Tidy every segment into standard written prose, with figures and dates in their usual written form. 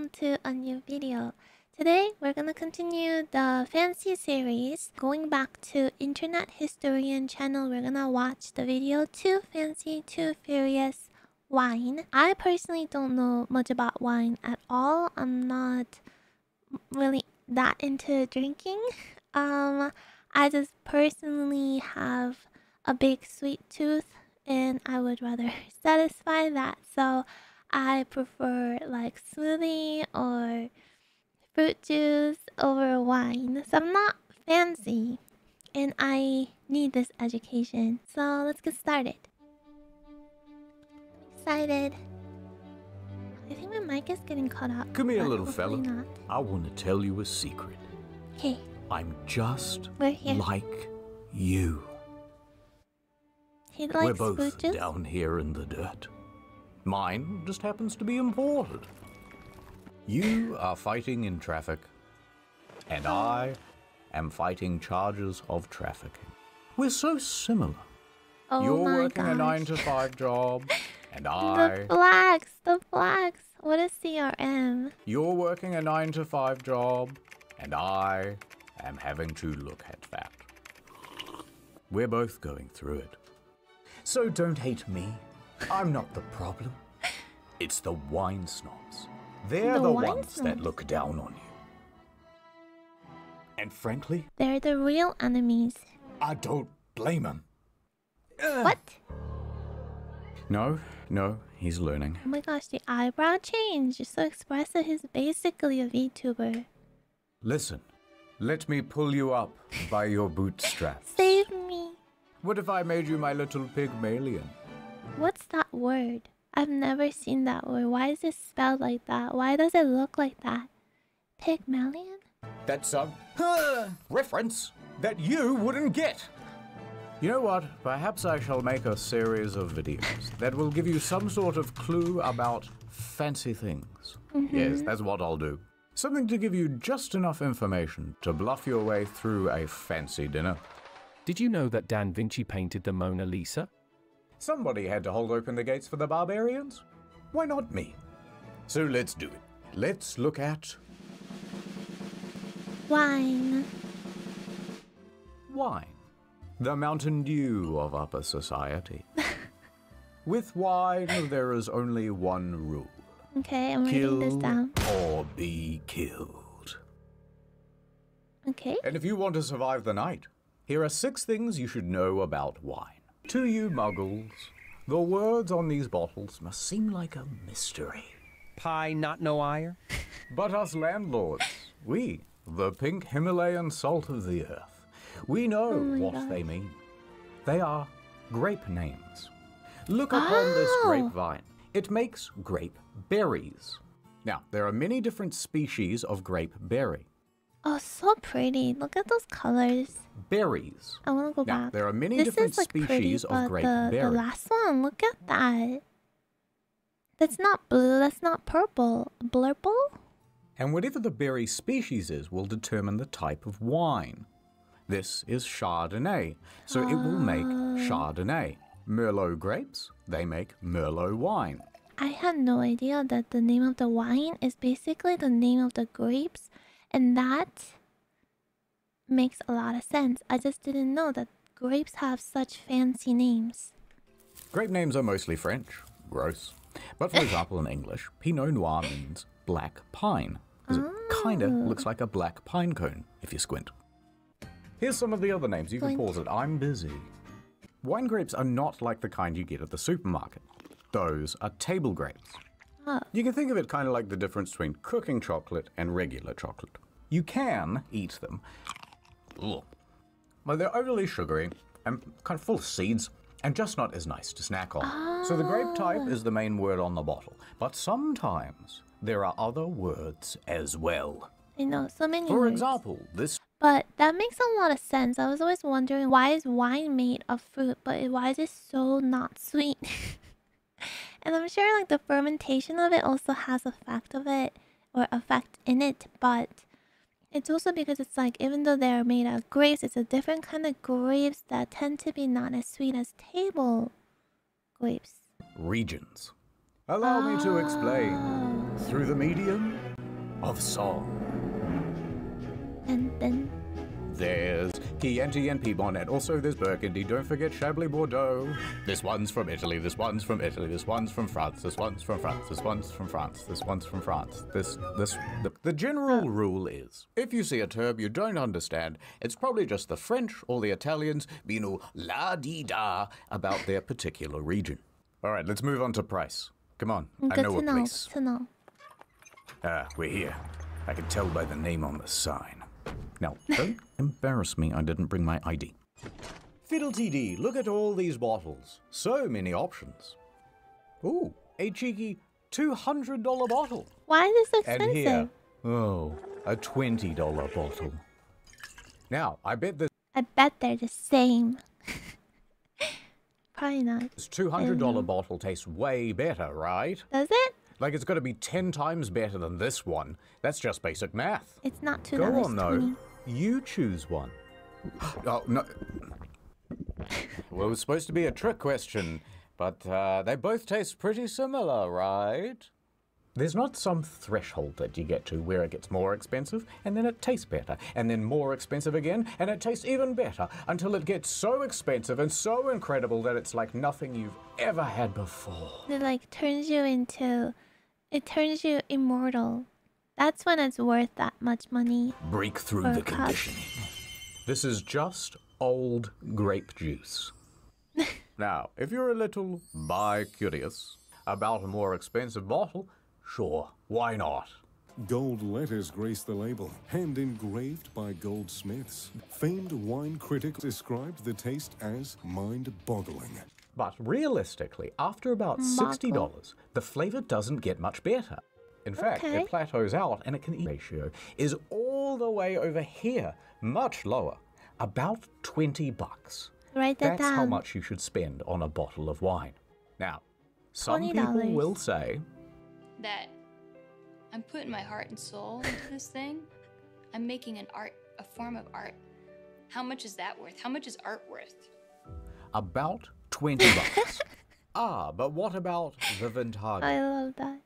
welcome to a new video. Today we're gonna continue the fancy series. Going back to Internet Historian channel, we're gonna watch the video Too Fancy, Too Furious Wine. I personally don't know much about wine at all. I'm not really that into drinking. I just personally have a big sweet tooth and I would rather satisfy that. So I prefer like smoothie or fruit juice over wine. So I'm not fancy and I need this education. So let's get started. Excited. I think my mic is getting cut up. Come here, little fella. Not. I want to tell you a secret. Okay. I'm just We're here. like you. He likes We're both fruit juice? down here in the dirt. Mine just happens to be imported. You are fighting in traffic, and I am fighting charges of trafficking. We're so similar. Oh You're my working a gosh. 9-to-5 job, and The flags. What is CRM? You're working a 9-to-5 job, and I am having to look at that. We're both going through it. So don't hate me. I'm not the problem. It's the wine snobs. They're the ones that look down on you. And frankly, They're the real enemies. I don't blame them. What? No, he's learning. Oh my gosh, the eyebrow change. You're so expressive. He's basically a VTuber. Listen, let me pull you up by your bootstraps. Save me. What if I made you my little Pygmalion? What's that word? I've never seen that word. Why is it spelled like that? Why does it look like that? Pygmalion? That's a reference that you wouldn't get. You know what? Perhaps I shall make a series of videos that will give you some sort of clue about fancy things. Yes, that's what I'll do. Something to give you just enough information to bluff your way through a fancy dinner. Did you know that Da Vinci painted the Mona Lisa? Somebody had to hold open the gates for the barbarians. Why not me? So let's do it. Let's look at Wine. wine. The Mountain Dew of upper society. With wine, there is only one rule. Okay, I'm writing this Kill down. or be killed. Okay. And if you want to survive the night, here are 6 things you should know about wine. To you muggles, the words on these bottles must seem like a mystery. Pie not no ire? But us landlords, we, the pink Himalayan salt of the earth, we know what they mean. They are grape names. Look upon this grapevine. It makes grape berries. Now, there are many different species of grape berry. Oh, so pretty. Look at those colors. Berries. I want to go Now, back. there are many This different is like pretty, species of but grape the berry. last one, look at that. That's not blue, that's not purple. Blurple? And whatever the berry species is will determine the type of wine. This is Chardonnay, so it will make Chardonnay. Merlot grapes, they make Merlot wine. I had no idea that the name of the wine is basically the name of the grapes, and that makes a lot of sense. I just didn't know that grapes have such fancy names. Grape names are mostly French. Gross. But for example, in English, Pinot Noir means black pine, because it kinda looks like a black pine cone if you squint. Here's some of the other names. You can pause it. I'm busy. Wine grapes are not like the kind you get at the supermarket. Those are table grapes. Oh. You can think of it kind of like the difference between cooking chocolate and regular chocolate. You can eat them, but they're overly sugary and kind of full of seeds and just not as nice to snack on. So the grape type is the main word on the bottle, but sometimes there are other words as well. I know, so many For words. example, this But that makes a lot of sense. I was always wondering, why is wine made of fruit, but why is it so not sweet? And I'm sure like the fermentation of it also has effect of it, or effect in it, but it's also because it's like, even though they're made of grapes, it's a different kind of grapes that tend to be not as sweet as table grapes. regions. Allow me to explain. through the medium of song. And then There's Chianti and Piedmont, also there's Burgundy. Don't forget Chablis Bordeaux. This one's from Italy, this one's from Italy, this one's from France, this one's from France, this one's from France, this one's from France. The general rule is, if you see a term you don't understand, it's probably just the French or the Italians being all la-dee-da about their particular region. All right, let's move on to price. Come on, I know a place. Good to know. Ah, we're here. I can tell by the name on the sign. Now, don't embarrass me, I didn't bring my ID. Fiddle-tee-dee, look at all these bottles. So many options. Ooh, a cheeky $200 bottle. Why is this expensive? And here, oh, a $20 bottle. Now, I bet they're the same. Probably not. this $200 bottle tastes way better, right? Does it? Like it's got to be 10 times better than this one. That's just basic math. It's not $2. Go on, though. You choose one. Oh, no. Well, it was supposed to be a trick question, but they both taste pretty similar, right? There's not some threshold that you get to where it gets more expensive, and then it tastes better, and then more expensive again, and it tastes even better, until it gets so expensive and so incredible that it's like nothing you've ever had before. It like turns you immortal. That's when it's worth that much money. Break through for the a cup. conditioning. This is just old grape juice. Now, if you're a little bi-curious about a more expensive bottle, sure, why not? Gold letters grace the label, hand engraved by goldsmiths. Famed wine critics described the taste as mind-boggling. But realistically, after about $60, the flavor doesn't get much better. In fact, Okay. it plateaus out and it can eat ratio is all the way over here, much lower, about 20 bucks. Write that That's down. how much you should spend on a bottle of wine. Now, some people $20. will say, that I'm putting my heart and soul into this thing. I'm making an art, a form of art. How much is that worth? How much is art worth? about 20 bucks. But what about the Vintage? I love that.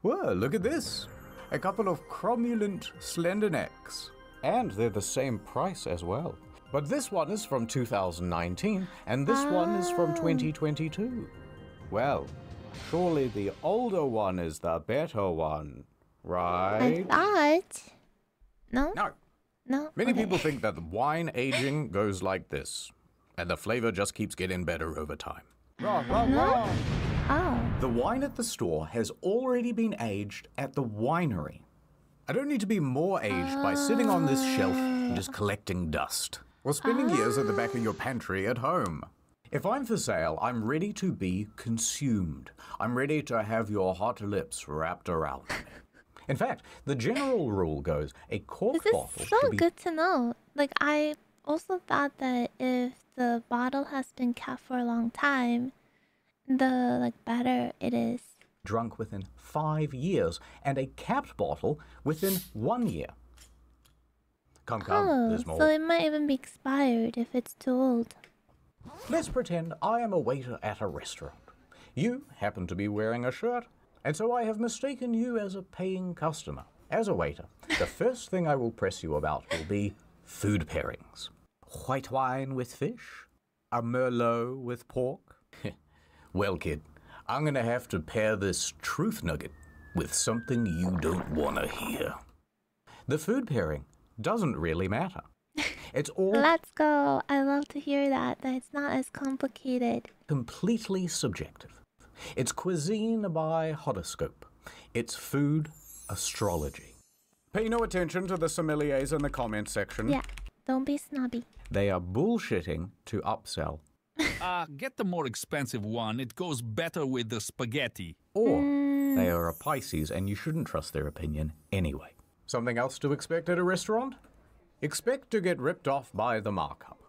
Well, look at this. A couple of cromulent slender necks. And they're the same price as well. But this one is from 2019, and this one is from 2022. Well, surely the older one is the better one, right? I thought. No? No. No? Many Okay. people think that wine aging goes like this, and the flavor just keeps getting better over time. Wrong, wrong, wrong. Oh. The wine at the store has already been aged at the winery. I don't need to be more aged by sitting on this shelf and just collecting dust, or spending years at the back of your pantry at home. If I'm for sale, I'm ready to be consumed. I'm ready to have your hot lips wrapped around me. In fact, the general rule goes, a cork This bottle is so should be good to know. Like, I also thought that if the bottle has been kept for a long time, the better it is. drunk within 5 years, and a capped bottle within 1 year. Come, Oh, there's more. so it might even be expired if it's too old. Let's pretend I am a waiter at a restaurant. You happen to be wearing a shirt, and so I have mistaken you as a paying customer. As a waiter, the first thing I will press you about will be food pairings. White wine with fish? A Merlot with pork? Well, kid, I'm gonna have to pair this truth nugget with something you don't want to hear. The food pairing doesn't really matter. It's all Let's go. I love to hear that. That it's not as complicated. completely subjective. It's cuisine by horoscope. It's food astrology. Pay no attention to the sommeliers in the comment section. Yeah. Don't be snobby. They are bullshitting to upsell. Get the more expensive one. It goes better with the spaghetti. Or they are a Pisces and you shouldn't trust their opinion anyway. Something else to expect at a restaurant? Expect to get ripped off by the markup.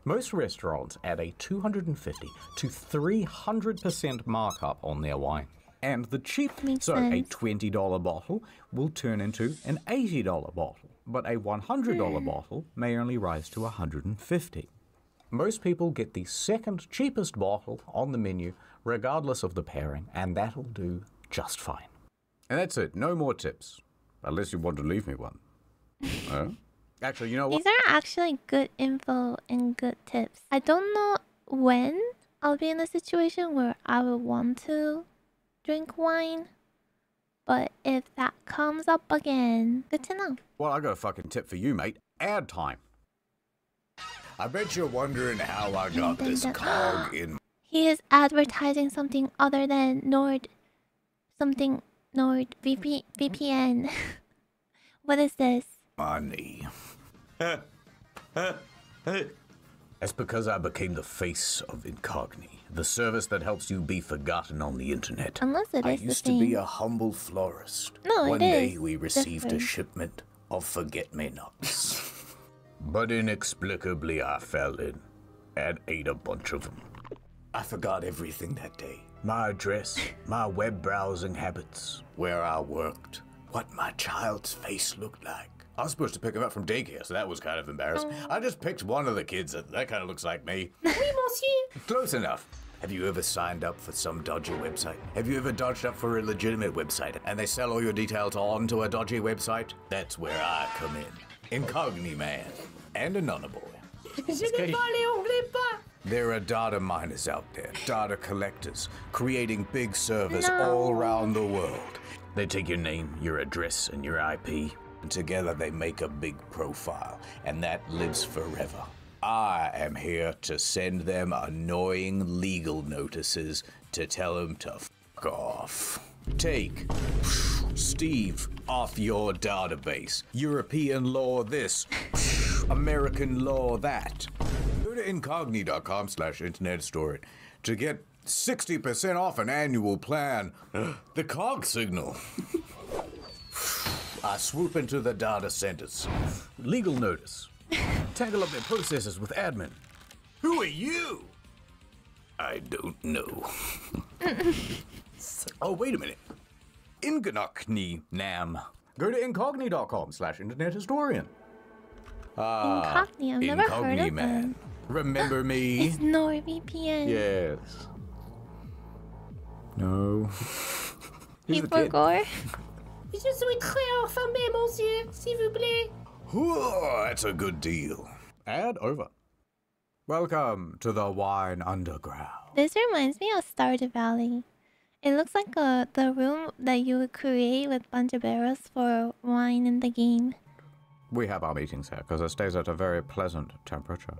Most restaurants add a 250 to 300% markup on their wine. And the cheap, Makes so sense. a $20 bottle will turn into an $80 bottle. But a $100 bottle may only rise to $150. Most people get the second cheapest bottle on the menu, regardless of the pairing, and that'll do just fine. And that's it. No more tips. Unless you want to leave me one. Actually, you know what? These are actually good info and good tips. I don't know when I'll be in a situation where I would want to drink wine. But if that comes up again, good to know. Well, I got a fucking tip for you, mate. Ad time. I bet you're wondering how I got this cog in. He is advertising something other than VPN. What is this? Money. That's because I became the face of Incogni, the service that helps you be forgotten on the internet. Unless it is I used to be a humble florist. No, One it day is we received different. a shipment of forget-me-nots. But inexplicably I fell in and ate a bunch of them. I forgot everything that day. My address, my web browsing habits, where I worked, what my child's face looked like. I was supposed to pick him up from daycare, so that was kind of embarrassing. I just picked one of the kids that kind of looks like me. Oui, monsieur. Close enough. Have you ever signed up for some dodgy website? Have you ever dodged up for a legitimate website and they sell all your details onto a dodgy website? That's where I come in. Incogni man and Anona boy. There are data miners out there, data collectors, creating big servers all around the world. They take your name, your address, and your IP, and together they make a big profile, and that lives forever. I am here to send them annoying legal notices to tell them to fuck off. Take Steve off your database. European law this, American law that. Go to incogni.com/internetstory to get 60% off an annual plan. The cog signal. I swoop into the data centers. Legal notice. Tangle up their processes with admin. Who are you? I don't know. Oh, wait a minute. EtsuNamu. Go to incogni.com/internethistorian. Incogni, I've never heard Incogni of man. them. Remember me? It's NordVPN. Yes. No. He's the People kid. gore. Je suis très affamé, monsieur, s'il vous plaît. Whoa, that's a good deal. Ad over. Welcome to the Wine Underground. This reminds me of Stardew Valley. It looks like the room that you would create with a bunch of barrels for wine in the game. We have our meetings here because it stays at a very pleasant temperature.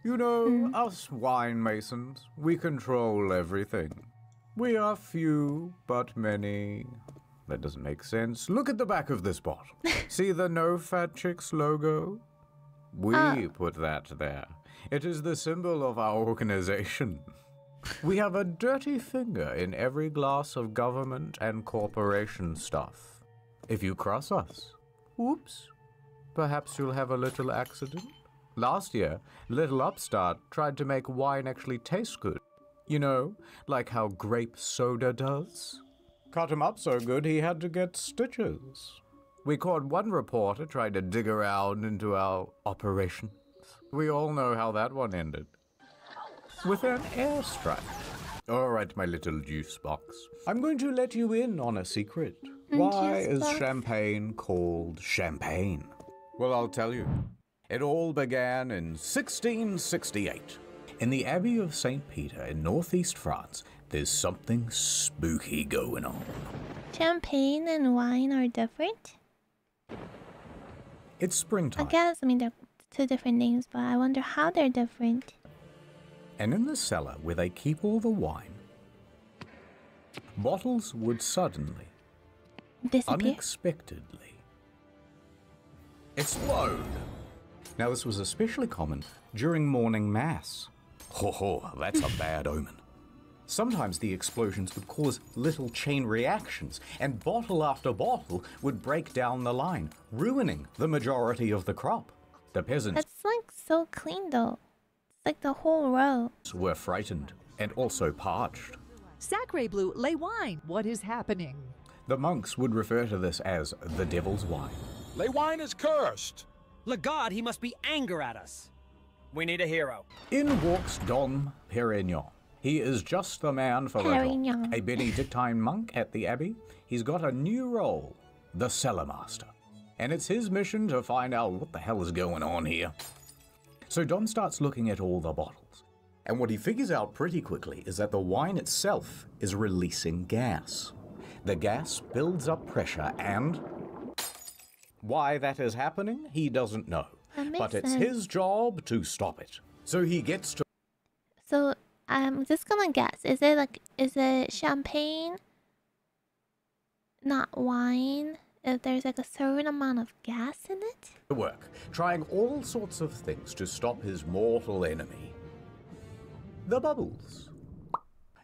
You know, us wine masons, we control everything. We are few, but many. That doesn't make sense. Look at the back of this bottle. See the No Fat Chicks logo? We put that there. It is the symbol of our organization. We have a dirty finger in every glass of government and corporation stuff. If you cross us, whoops, perhaps you'll have a little accident. Last year, Little Upstart tried to make wine actually taste good. You know, like how grape soda does. Cut him up so good he had to get stitches. We caught one reporter trying to dig around into our operations. We all know how that one ended. With an airstrike. All right, my little juice box. I'm going to let you in on a secret. Why Juice is box. champagne called champagne? Well, I'll tell you. It all began in 1668. In the Abbey of St. Peter in northeast France, there's something spooky going on. Champagne and wine are different? It's I springtime, guess, I mean, they're two different names, but I wonder how they're different. and in the cellar where they keep all the wine, bottles would suddenly, Disappear? unexpectedly, explode. Now, this was especially common during morning mass. Ho ho, that's a bad omen. Sometimes the explosions would cause little chain reactions, and bottle after bottle would break down the line, ruining the majority of the crop. The peasants That's like so clean though. It's like the whole row. were frightened and also parched. Sacre Bleu, lay wine. What is happening? The monks would refer to this as the devil's wine. Le wine is cursed. Le God, he must be anger at us. We need a hero. In walks Dom Perignon. He is just the man for the job. A Benedictine monk at the abbey. He's got a new role, the cellar master. And it's his mission to find out what the hell is going on here. So Dom starts looking at all the bottles. And what he figures out pretty quickly is that the wine itself is releasing gas. The gas builds up pressure, and why that is happening, he doesn't know. But it's his job to stop it. So he gets to... So I'm just gonna guess. Is it champagne? Not wine? If there's like a certain amount of gas in it? work, trying all sorts of things to stop his mortal enemy, the bubbles.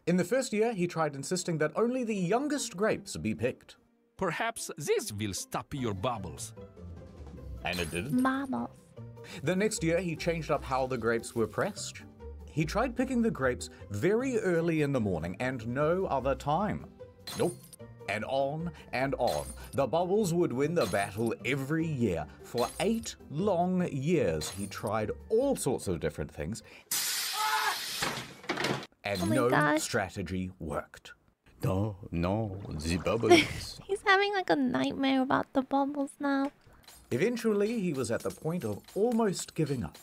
In the first year, he tried insisting that only the youngest grapes be picked. Perhaps this will stop your bubbles. And it didn't. Bubbles. The next year, he changed up how the grapes were pressed. He tried picking the grapes very early in the morning and no other time. Nope. And on and on. The bubbles would win the battle every year. For 8 long years, he tried all sorts of different things. And no strategy worked. No, the bubbles. He's having like a nightmare about the bubbles now. Eventually, he was at the point of almost giving up.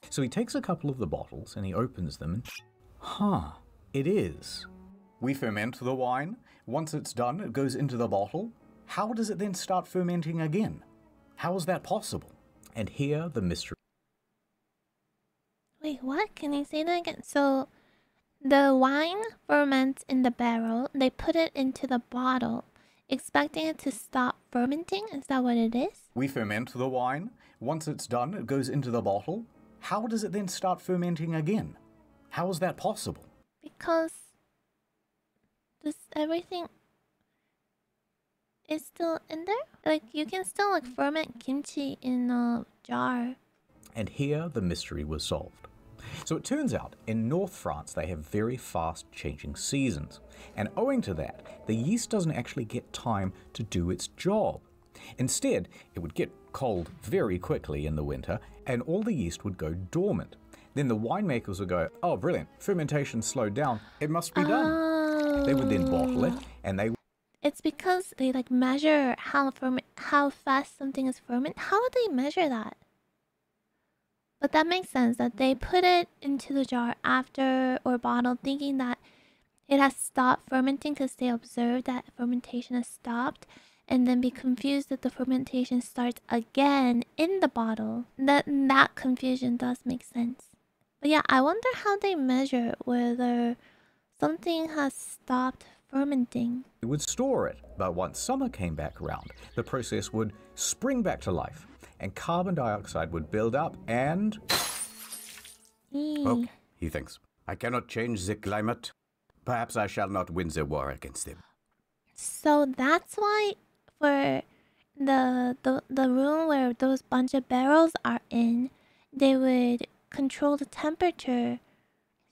So he takes a couple of the bottles and he opens them and... it is. We ferment the wine. Once it's done, it goes into the bottle. How does it then start fermenting again? How is that possible? And here, the mystery. Wait, what? Can you say that again? So, the wine ferments in the barrel. They put it into the bottle, expecting it to stop fermenting. Is that what it is? We ferment the wine. Once it's done, it goes into the bottle. How does it then start fermenting again? How is that possible? Because everything is still in there? Like, you can still like ferment kimchi in a jar. And here the mystery was solved. So it turns out in North France they have very fast changing seasons. And owing to that, the yeast doesn't actually get time to do its job. Instead, it would get cold very quickly in the winter and all the yeast would go dormant. Then the winemakers would go, oh brilliant, fermentation slowed down, it must be done. They would then bottle it, and they... It's because they like measure how fast something is fermented. How would they measure that? But that makes sense that they put it into the jar after or bottle, thinking that it has stopped fermenting because they observed that fermentation has stopped, and then be confused that the fermentation starts again in the bottle. That confusion does make sense. But yeah, I wonder how they measure whether something has stopped fermenting. It would store it, but once summer came back around, the process would spring back to life, and carbon dioxide would build up and... Oh, he thinks, I cannot change the climate. Perhaps I shall not win the war against them. So that's why for the room where those bunch of barrels are in, they would control the temperature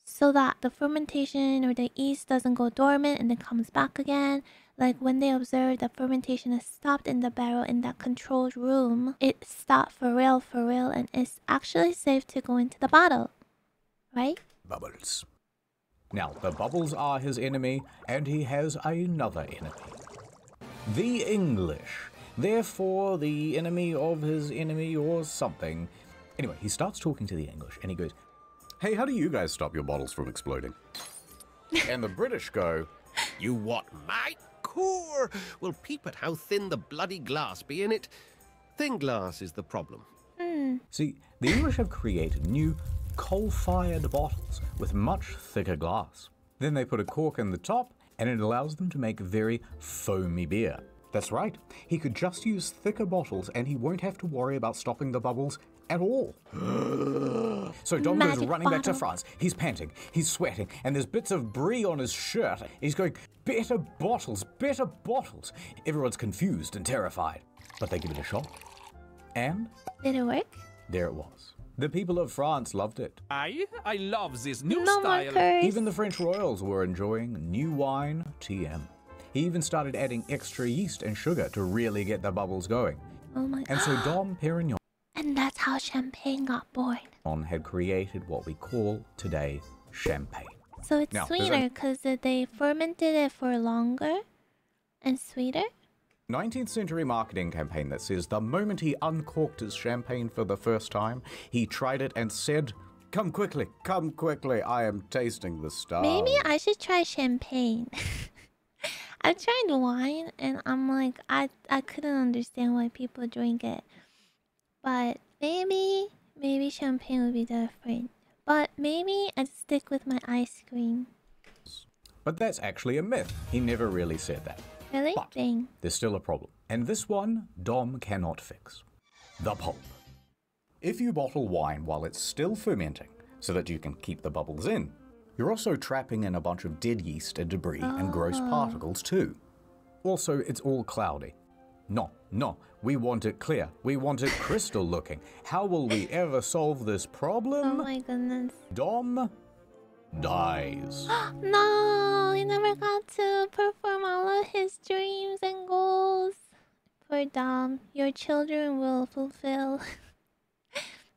so that the fermentation or the yeast doesn't go dormant and then comes back again. Like when they observe that fermentation has stopped in the barrel in that controlled room, it stopped for real, and it's actually safe to go into the bottle. Right? Bubbles. Now, the bubbles are his enemy, and he has another enemy. The English. Therefore, the enemy of his enemy or something. Anyway, he starts talking to the English, and he goes, hey, how do you guys stop your bottles from exploding? And the British go, you what, mate? Core! Well, peep at how thin the bloody glass be in it. Thin glass is the problem. See, the English have created new coal-fired bottles with much thicker glass. Then they put a cork in the top, and it allows them to make very foamy beer. That's right, he could just use thicker bottles and he won't have to worry about stopping the bubbles at all. So Dom goes running back to France. He's panting, he's sweating, and there's bits of brie on his shirt. He's going, better bottles, better bottles. Everyone's confused and terrified, but they give it a shot. And? Did it work? There it was. The people of France loved it. I love this new No style. markers. Even the French royals were enjoying new wine, TM. He even started adding extra yeast and sugar to really get the bubbles going. Oh my And so Dom Perignon And that's how champagne got born. had created what we call today champagne. So it's Now, sweeter because they fermented it for longer and sweeter? 19th century marketing campaign that says the moment he uncorked his champagne for the first time, he tried it and said, come quickly, I am tasting the stars. Maybe I should try champagne. I've tried wine and I'm like, I couldn't understand why people drink it. But maybe champagne would be different. But maybe I'd stick with my ice cream. But that's actually a myth. He never really said that. Really? But Dang. there's still a problem. And this one, Dom cannot fix. The pulp. If you bottle wine while it's still fermenting, so that you can keep the bubbles in, you're also trapping in a bunch of dead yeast and debris and gross particles too. Also, it's all cloudy. No, we want it clear. We want it crystal looking. How will we ever solve this problem? Oh my goodness. Dom dies. No, he never got to perform all of his dreams and goals. Poor Dom, your children will fulfill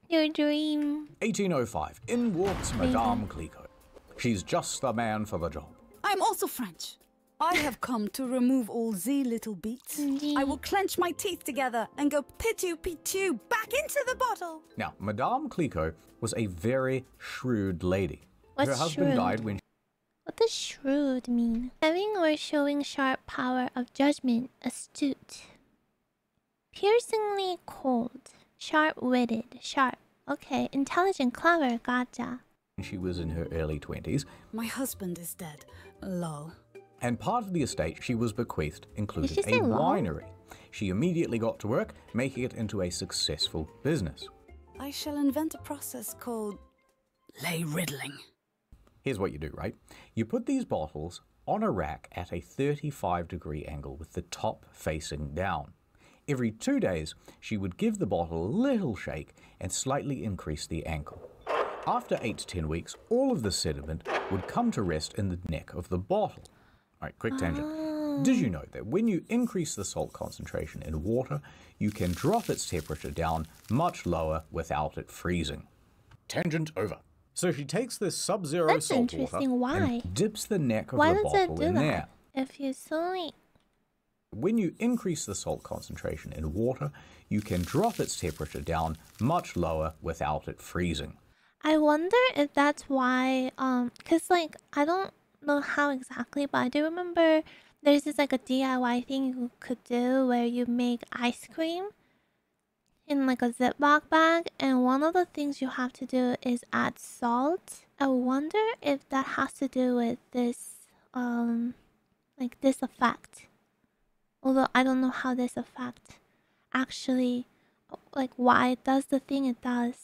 your dream. 1805, in walks Madame Clicquot. She's just the man for the job. I'm also French. I have come to remove all the little beats. I will clench my teeth together and go pitu back into the bottle. Now, Madame Clicquot was a very shrewd lady. What's Her husband shrewd? died when What does shrewd mean? Having or showing sharp power of judgment, astute. Piercingly cold, sharp-witted, sharp. Okay, intelligent, clever, gotcha. she was in her early 20s. My husband is dead. Lol. And part of the estate she was bequeathed included she a say lol? winery. She immediately got to work, making it into a successful business. I shall invent a process called lay riddling. Here's what you do, right? You put these bottles on a rack at a 35-degree angle with the top facing down. Every 2 days, she would give the bottle a little shake and slightly increase the angle. After 8 to 10 weeks, all of the sediment would come to rest in the neck of the bottle. All right, quick tangent. Did you know that when you increase the salt concentration in water, you can drop its temperature down much lower without it freezing? Tangent over. So she takes this sub-zero That's salt water interesting. Why? and dips the neck of Why the does it bottle do in that? there. If you slowly... When you increase the salt concentration in water, you can drop its temperature down much lower without it freezing. I wonder if that's why, cause like, I don't know how exactly, but I do remember there's this like a DIY thing you could do where you make ice cream in like a Ziploc bag, and one of the things you have to do is add salt. I wonder if that has to do with this, like this effect. Although I don't know how this effect actually, like why it does the thing it does.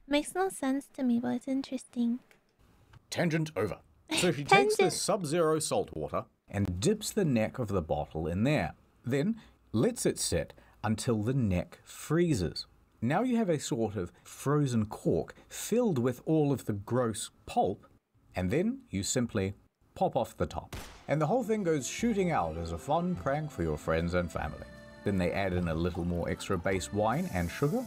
Makes no sense to me, but it's interesting. Tangent over. So she takes this sub-zero salt water and dips the neck of the bottle in there. Then lets it sit until the neck freezes. Now you have a sort of frozen cork filled with all of the gross pulp, and then you simply pop off the top. And the whole thing goes shooting out as a fun prank for your friends and family. Then they add in a little more extra base wine and sugar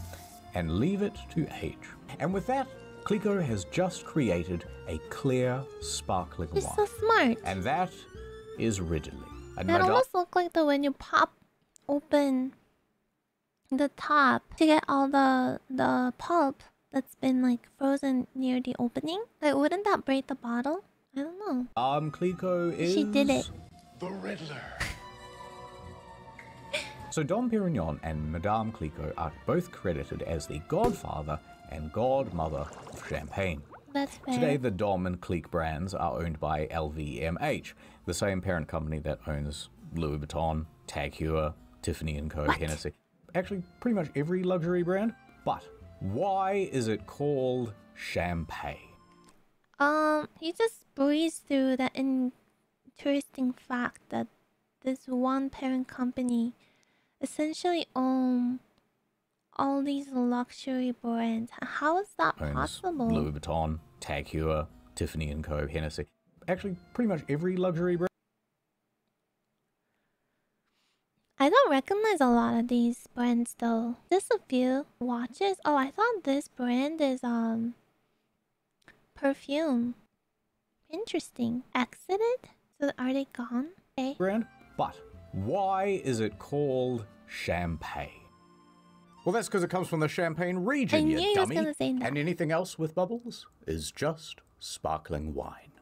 and leave it to age. And with that, Clicquot has just created a clear, sparkling You're wine. so smart. And that is Ridley. And That almost look like the when you pop open the top to get all the pulp that's been like frozen near the opening. Like, wouldn't that break the bottle? I don't know. Clicquot is... She did it. The Riddler. So Dom Perignon and Madame Clicquot are both credited as the godfather and godmother of champagne. That's fair. Today, the Dom and Clique brands are owned by LVMH, the same parent company that owns Louis Vuitton, Tag Heuer, Tiffany & Co, Hennessy. Actually, pretty much every luxury brand. But why is it called champagne? You just breezed through that interesting fact that this one parent company essentially own all these luxury brands. How is that possible? Louis Vuitton, Tag Heuer, Tiffany & Co, Hennessy. Actually, pretty much every luxury brand. I don't recognize a lot of these brands though. Just a few. Watches? Oh, I thought this brand is perfume. Interesting. Exited? So are they gone? Okay. Brand. But why is it called champagne? Well, that's because it comes from the Champagne region, I knew you he was dummy. gonna say that. And anything else with bubbles is just sparkling wine.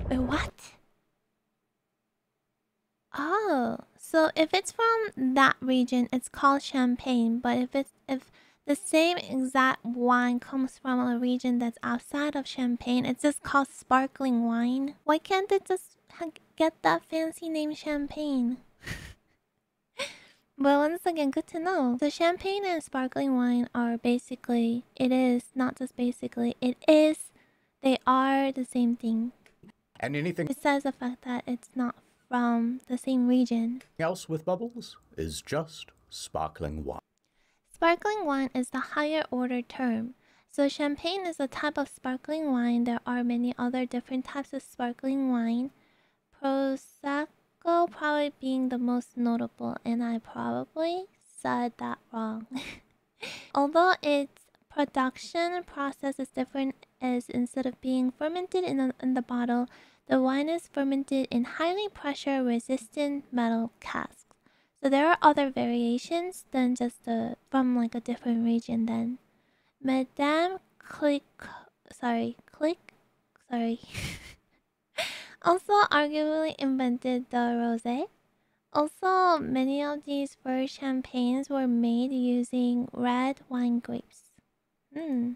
Wait, what? Oh, so if it's from that region, it's called champagne. But if the same exact wine comes from a region that's outside of Champagne, it's just called sparkling wine. Why can't it just get that fancy name champagne? But once again, good to know. So champagne and sparkling wine are basically, it is, not just basically, it is, they are the same thing. And anything Besides the fact that it's not from the same region. else with bubbles is just sparkling wine. Sparkling wine is the higher order term. So champagne is a type of sparkling wine. There are many other different types of sparkling wine. Prosecco probably being the most notable, and I probably said that wrong. Although its production process is different, as instead of being fermented in the bottle, the wine is fermented in highly pressure resistant metal casks. So there are other variations than just from like a different region then. Madame Click also arguably invented the rosé. Also, many of these first champagnes were made using red wine grapes. Wine.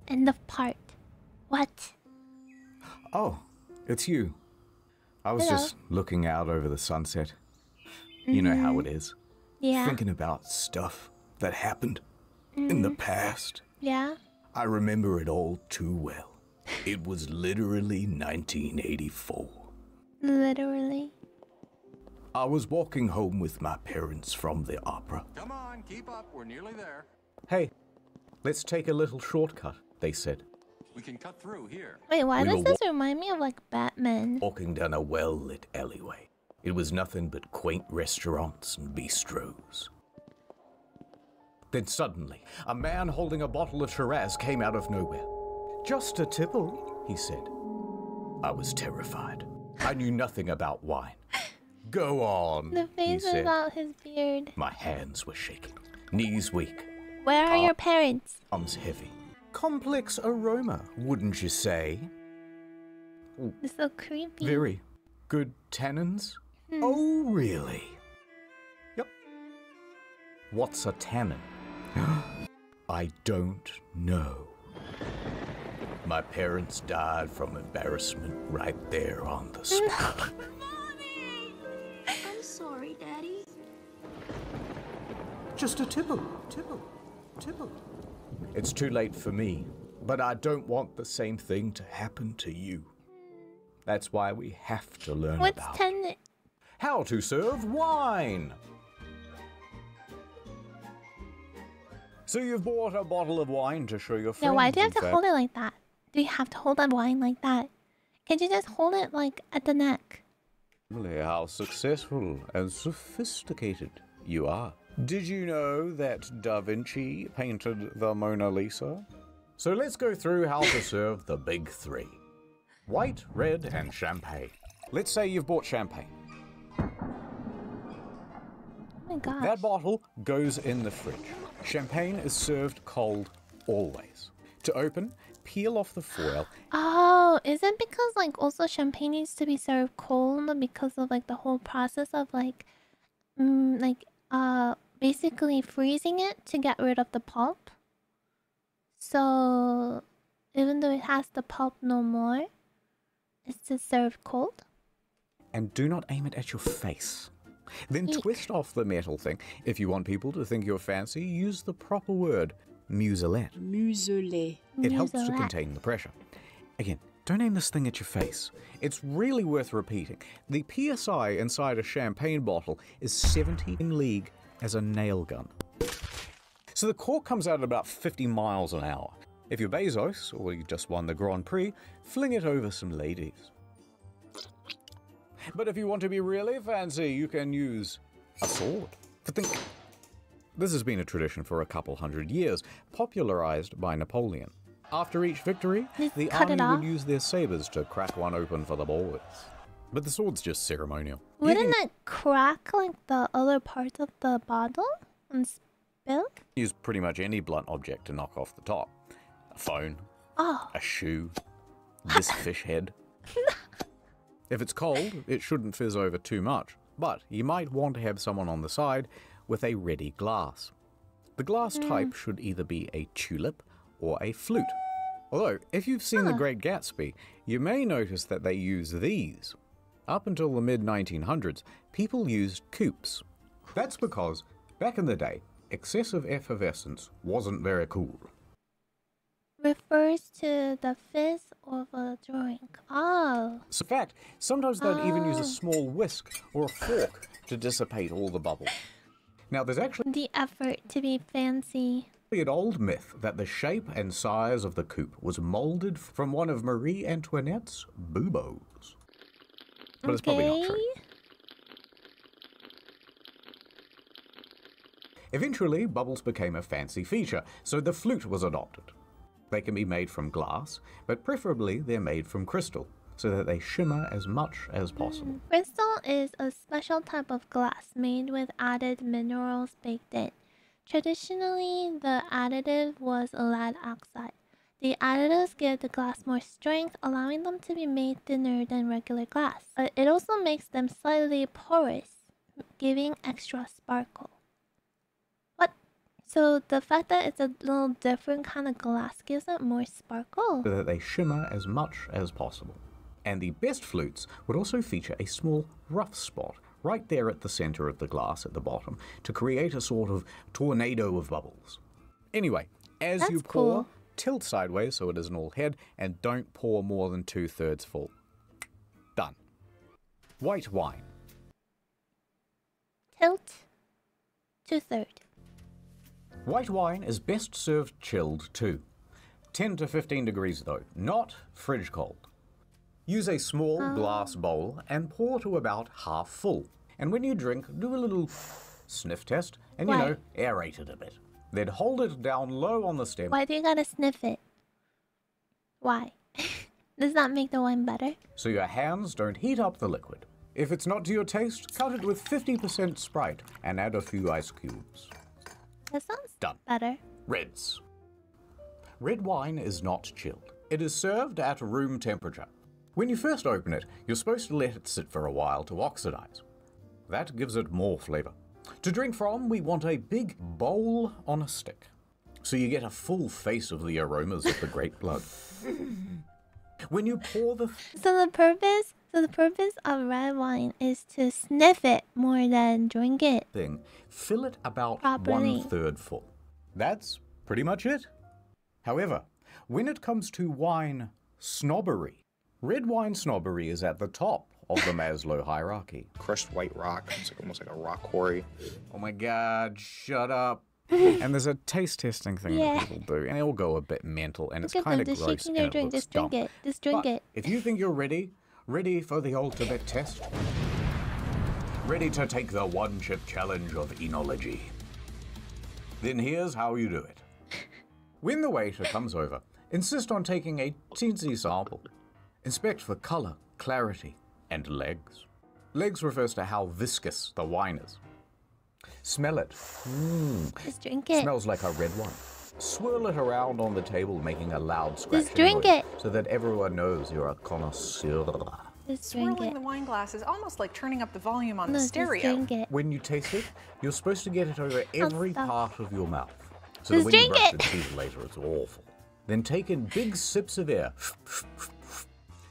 End of part. What? Oh, it's you. I was Hello. just looking out over the sunset. You know how it is. Yeah. Thinking about stuff that happened in the past. Yeah. I remember it all too well. It was literally 1984. Literally. I was walking home with my parents from the opera. Come on, keep up. We're nearly there. Hey, let's take a little shortcut, they said. We can cut through here. Wait, why We does were this remind me of like Batman? Walking down a well-lit alleyway. It was nothing but quaint restaurants and bistros. Then suddenly, a man holding a bottle of Shiraz came out of nowhere. Just a tipple, he said. I was terrified. I knew nothing about wine. Go on, The he face said. without his beard. My hands were shaking, knees weak, Where are your parents? arms heavy. Complex aroma, wouldn't you say? It's so creepy. Very good tannins. Oh, really? Yep. What's a tannin? I don't know. My parents died from embarrassment right there on the spot. I'm sorry, Daddy. Just a tipple. It's too late for me, but I don't want the same thing to happen to you. That's why we have to learn What's about ten? how to serve wine. So you've bought a bottle of wine to show your friends. Yeah, why do you have in to fact. hold it like that? Do you have to hold that wine like that? Can't you just hold it like at the neck? How successful and sophisticated you are. Did you know that Da Vinci painted the Mona Lisa? So let's go through how to serve the big three. White, red, and champagne. Let's say you've bought champagne. Oh my gosh. That bottle goes in the fridge. Champagne is served cold always. To open, peel off the foil. Oh, is it because like also champagne needs to be served cold because of like the whole process of basically freezing it to get rid of the pulp? So even though it has the pulp no more, it's just served cold? And do not aim it at your face. Then twist off the metal thing. If you want people to think you're fancy, use the proper word, muselette. Muselé. It helps to Muselette. contain the pressure. Again, don't aim this thing at your face. It's really worth repeating. The PSI inside a champagne bottle is 70 in league as a nail gun. So the cork comes out at about 50 miles an hour. If you're Bezos, or you just won the Grand Prix, fling it over some ladies. But if you want to be really fancy, you can use a sword. This has been a tradition for a couple hundred years, popularized by Napoleon. After each victory, the army would use their sabers to crack one open for the boys. But the sword's just ceremonial. Wouldn't it crack like the other parts of the bottle and spill? Use pretty much any blunt object to knock off the top. A phone, a shoe, this fish head. If it's cold, it shouldn't fizz over too much, but you might want to have someone on the side with a ready glass. The glass type should either be a tulip or a flute. Although, if you've seen The Great Gatsby, you may notice that they use these. Up until the mid-1900s, people used coupes. That's because, back in the day, excessive effervescence wasn't very cool. Refers to the fizz of a drink. Oh. In fact, sometimes they'd even use a small whisk or a fork to dissipate all the bubbles. Now, there's actually the effort to be fancy. An old myth that the shape and size of the coupe was molded from one of Marie Antoinette's buboes. But it's probably not true. Eventually, bubbles became a fancy feature, so the flute was adopted. They can be made from glass, but preferably they're made from crystal, so that they shimmer as much as possible. Crystal is a special type of glass made with added minerals baked in. Traditionally, the additive was lead oxide. The additives give the glass more strength, allowing them to be made thinner than regular glass. But it also makes them slightly porous, giving extra sparkle. What? So the fact that it's a little different kind of glass gives it more sparkle? So that they shimmer as much as possible. And the best flutes would also feature a small rough spot right there at the center of the glass at the bottom to create a sort of tornado of bubbles. Anyway, as you pour, tilt sideways so it isn't all head, and don't pour more than 2/3 full. Done. White wine. Tilt 2/3. White wine is best served chilled too. 10 to 15 degrees though, not fridge cold. Use a small glass bowl and pour to about half full. And when you drink, do a little sniff test and, you know, aerate it a bit. Then hold it down low on the stem. Why do you gotta sniff it? Why? Does that make the wine better? So your hands don't heat up the liquid. If it's not to your taste, cut it with 50% Sprite and add a few ice cubes. That sounds done. Better. Reds. Red wine is not chilled. It is served at room temperature. When you first open it, you're supposed to let it sit for a while to oxidize. That gives it more flavor. To drink from, we want a big bowl on a stick, so you get a full face of the aromas of the grape blood. When you pour the... So the purpose of red wine is to sniff it more than drink it. Fill it about properly. 1/3 full. That's pretty much it. However, when it comes to wine snobbery, red wine snobbery is at the top of the Maslow hierarchy. Crushed white rock. It's like almost like a rock quarry. Oh my god, shut up. And there's a taste testing thing that people do, and they'll go a bit mental, and it's kind of gross. Shaking their drink. Just drink it. Just drink it. If you think you're ready for the ultimate test, ready to take the one-chip challenge of enology, then here's how you do it. When the waiter comes over, insist on taking a teensy sample. Inspect for color, clarity, and legs. Legs refers to how viscous the wine is. Smell it. Just drink it. Smells like a red wine. Swirl it around on the table, making a loud scratching Just drink noise, it. so that everyone knows you're a connoisseur. Just drink Swirling it. the wine glass is almost like turning up the volume on No, the just stereo. drink it. When you taste it, you're supposed to get it over every part of your mouth. So Just that when you drink brush it. your teeth later, it's awful. Then take in big sips of air.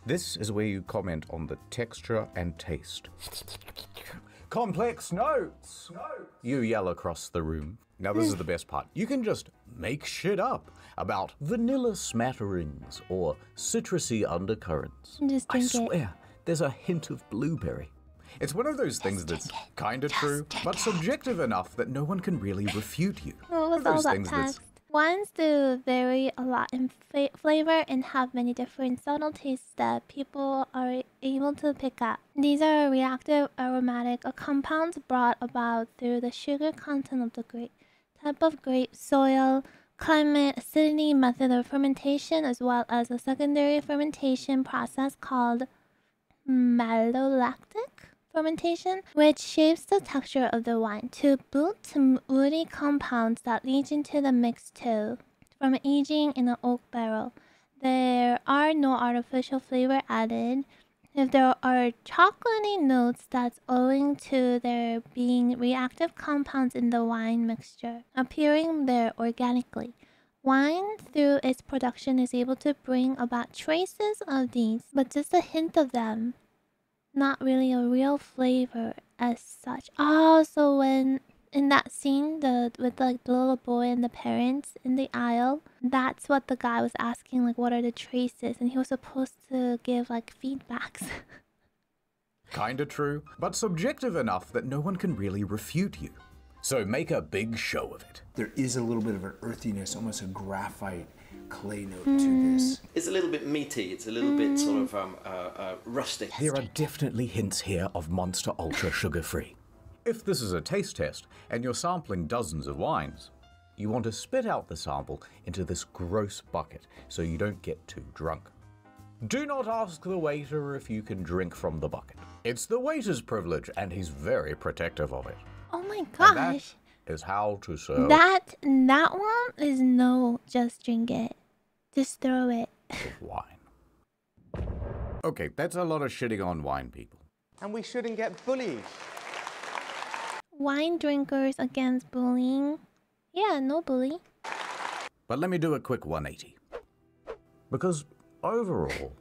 This is where you comment on the texture and taste. Complex notes! You yell across the room. Now this is the best part. You can just make shit up about vanilla smatterings or citrusy undercurrents. Just drink I swear, there's a hint of blueberry. It's one of those things that's kind of true, but subjective enough that no one can really refute you. What was all that text? Wines do vary a lot in flavor and have many different subtleties that people are able to pick up. These are reactive aromatic compounds brought about through the sugar content of the grape. type of grape, soil, climate, acidity, method of fermentation, as well as a secondary fermentation process called malolactic fermentation, which shapes the texture of the wine to boot to woody compounds that leach into the mix too. From aging in an oak barrel, there are no artificial flavor added. If there are chocolatey notes, that's owing to there being reactive compounds in the wine mixture appearing there organically. Wine, through its production, is able to bring about traces of these, but just a hint of them. Not really a real flavor as such. Oh, so when in that scene, with like the little boy and the parents in the aisle, that's what the guy was asking, like, what are the traces? And he was supposed to give like feedbacks. Kinda true, but subjective enough that no one can really refute you. So make a big show of it. There is a little bit of an earthiness, almost a graphite clay note to this. It's a little bit meaty. It's a little bit sort of rustic. There are definitely hints here of Monster Ultra sugar-free. If this is a taste test and you're sampling dozens of wines, you want to spit out the sample into this gross bucket so you don't get too drunk. Do not ask the waiter if you can drink from the bucket. It's the waiter's privilege and he's very protective of it. Oh my And gosh. that is how to serve That one is no, just drink it. Just throw it. wine. Okay, that's a lot of shitting on wine people. And we shouldn't get bullied. Wine drinkers against bullying. Yeah, no bully. But let me do a quick 180. Because overall,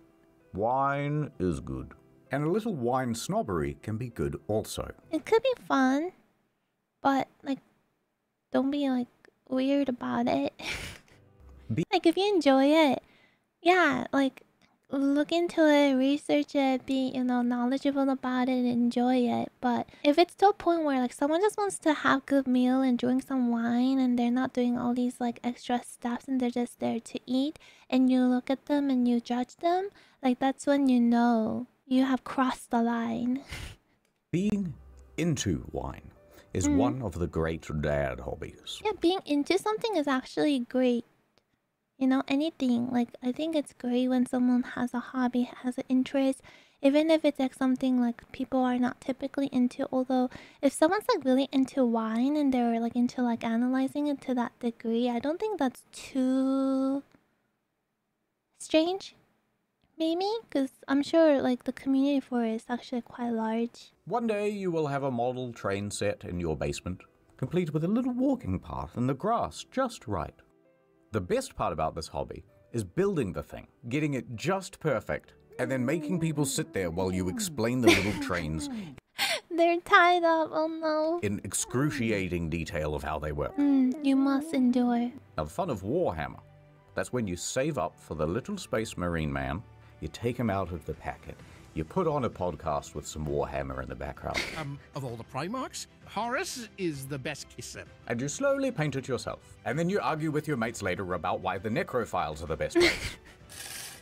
wine is good. And a little wine snobbery can be good also. It could be fun, but like, don't be like weird about it. Like, if you enjoy it, yeah, like, look into it, research it, be, knowledgeable about it, and enjoy it. But if it's to a point where like someone just wants to have good meal and drink some wine and they're not doing all these like extra steps and they're just there to eat, and you look at them and you judge them, like, that's when you know you have crossed the line. Being into wine is one of the great dad hobbies. Yeah, being into something is actually great. Anything. Like, I think it's great when someone has a hobby, has an interest, even if it's like something like people are not typically into. Although, if someone's like really into wine and they're like into like analyzing it to that degree, I don't think that's too strange. Maybe, because I'm sure like the community for it is actually quite large. One day you will have a model train set in your basement, complete with a little walking path and the grass just right. The best part about this hobby is building the thing, getting it just perfect, and then making people sit there while you explain the little trains They're tied up, oh no. in excruciating detail of how they work. You must endure. Now, the fun of Warhammer, that's when you save up for the little space marine man, you take him out of the packet, you put on a podcast with some Warhammer in the background. Of all the Primarchs, Horus is the best kisser. And you slowly paint it yourself. And then you argue with your mates later about why the Necrophiles are the best race.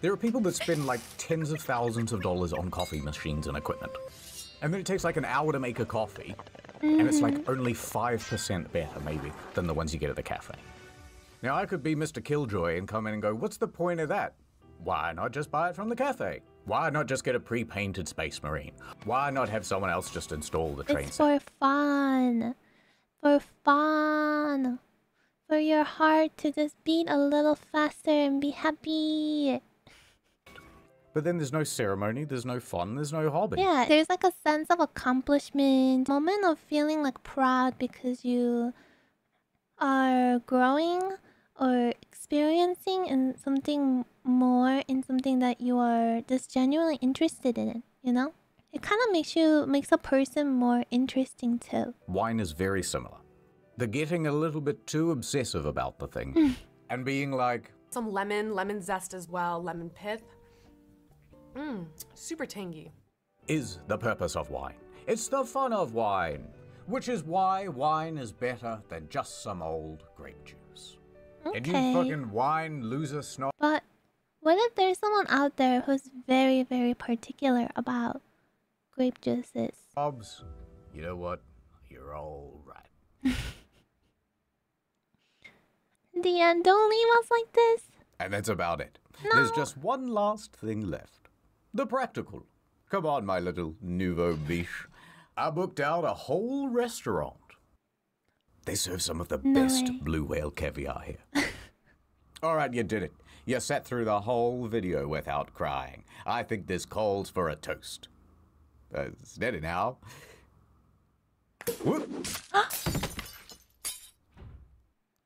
There are people that spend like tens of thousands of dollars on coffee machines and equipment. And then it takes like an hour to make a coffee. And it's like only 5% better, maybe, than the ones you get at the cafe. Now, I could be Mr. Killjoy and come in and go, what's the point of that? Why not just buy it from the cafe? Why not just get a pre-painted Space Marine? Why not have someone else just install the train set? It's for fun. For fun. For your heart to just beat a little faster and be happy. But then there's no ceremony, there's no fun, there's no hobby. Yeah, there's like a sense of accomplishment, moment of feeling like proud because you are growing or experiencing in something more, in something that you are just genuinely interested in it, It kind of makes a person more interesting too. Wine is very similar. They're getting a little bit too obsessive about the thing. And being like... Some lemon zest as well, lemon pith. Super tangy. Is the purpose of wine. It's the fun of wine. Which is why wine is better than just some old grape juice. Okay. And you fucking wine loser snob. But what if there's someone out there who's very, very particular about grape juices? Bobs, you know what? You're all right. The end, don't leave us like this. And that's about it. No. There's just one last thing left. The practical. Come on, my little nouveau biche. I booked out a whole restaurant. They serve some of the best blue whale caviar here. All right, you did it. You sat through the whole video without crying. I think this calls for a toast. Steady now. Whoop.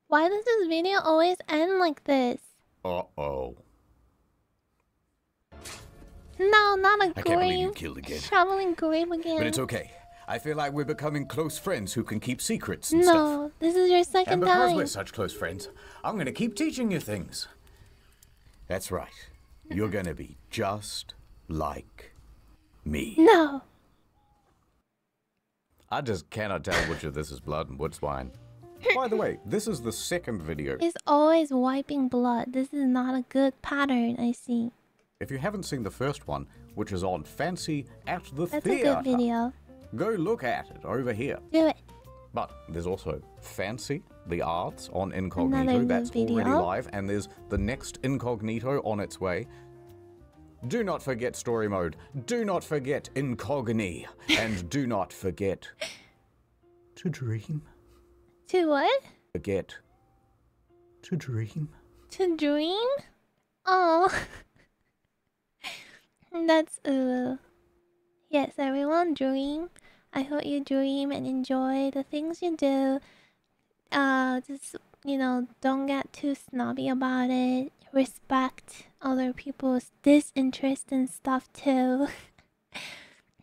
Why does this video always end like this? Uh-oh. No, not a I can't believe you grave. killed again. Traveling grave again. But it's okay. I feel like we're becoming close friends who can keep secrets and stuff. No, this is your second And because time. we're such close friends, I'm gonna keep teaching you things. That's right. You're gonna be just like me. No. I just cannot tell which of this is blood and what's wine. By the way, this is the second video. It's always wiping blood. This is not a good pattern, I see. If you haven't seen the first one, which is on Fancy at the That's Theatre, a good video. go look at it over here. Do it. But there's also Fancy, the Arts on Incognito. Another good That's already video. live. And there's the next Incognito on its way. Do not forget Story Mode. Do not forget Incogni. And do not forget to dream. To what? Forget to dream. To dream? Oh. That's yes, everyone dream. I hope you dream and enjoy the things you do. Just, you know, don't get too snobby about it. Respect other people's disinterest and stuff too.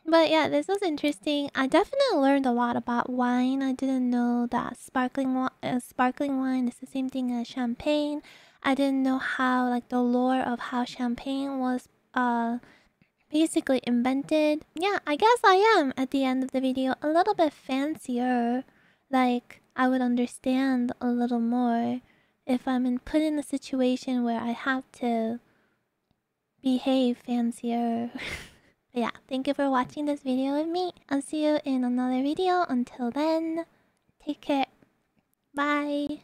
But yeah, this was interesting. I definitely learned a lot about wine. I didn't know that sparkling wine is the same thing as champagne. I didn't know how, like, the lore of how champagne was basically invented. Yeah, I guess I am at the end of the video a little bit fancier. Like, I would understand a little more if I'm put in a situation where I have to behave fancier. Yeah, thank you for watching this video with me. I'll see you in another video. Until then, take care. Bye.